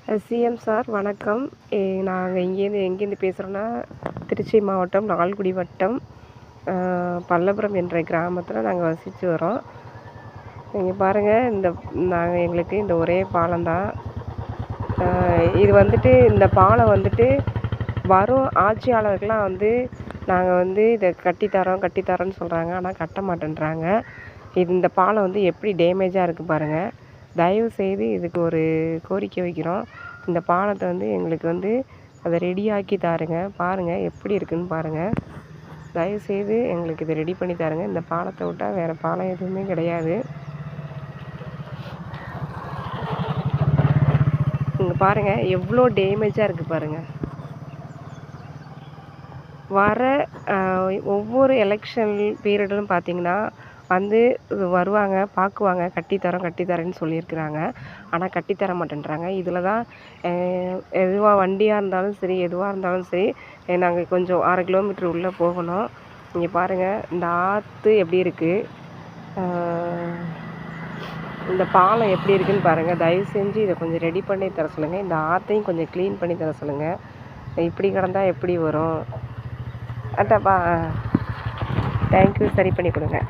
CM sir வணக்கம். நாங்கள் எங்கேருந்து பேசுகிறோன்னா, திருச்சி மாவட்டம் லால்குடி வட்டம் பல்லபுரம் என்ற கிராமத்தில் நாங்கள் வசித்து வரோம். இங்கே பாருங்கள், எங்களுக்கு இந்த ஒரே பாலம் தான். இது வந்துட்டு இந்த பாலம் வந்துட்டு வரும் ஆட்சியாளர்கள்லாம் நாங்கள் இதை கட்டித்தரோன்னு சொல்கிறாங்க. ஆனால் கட்ட மாட்டேன்றாங்க. இந்த பாலம் எப்படி டேமேஜாக இருக்குது பாருங்கள். தயவு செய்து இதுக்கு ஒரு கோரிக்கை வைக்கிறோம். இந்த பாலத்தை எங்களுக்கு அதை ரெடியாக்கி தாருங்க. பாருங்கள் எப்படி இருக்குதுன்னு பாருங்கள். தயவு செய்து எங்களுக்கு இதை ரெடி பண்ணி தாருங்க. இந்த பாலத்தை விட்டால் வேறு பாலம் எதுவுமே கிடையாது. இங்கே பாருங்கள் எவ்வளோ டேமேஜாக இருக்குது பாருங்கள். வர ஒவ்வொரு எலெக்ஷன் பீரியடும் பார்த்திங்கன்னா வருவாங்க, பார்க்குவாங்க, கட்டித்தரேன்னு சொல்லியிருக்கிறாங்க. ஆனால் கட்டித்தர மாட்டேன்றாங்க. இதில் தான் வண்டியாக இருந்தாலும் சரி, எதுவாக இருந்தாலும் சரி, நாங்கள் கொஞ்சம் 1/2 கிலோமீட்டர் உள்ளே போகணும். இங்கே பாருங்கள், இந்த ஆற்று எப்படி இருக்குது, இந்த பாலம் எப்படி இருக்குதுன்னு பாருங்கள். தயவு செஞ்சு இதை கொஞ்சம் ரெடி பண்ணி தர சொல்லுங்கள். இந்த ஆற்றையும் கொஞ்சம் க்ளீன் பண்ணி தர சொல்லுங்கள். இப்படி கிடந்தா எப்படி வரும்? அதாப்பா, தேங்க்யூ. சரி பண்ணி கொடுங்க.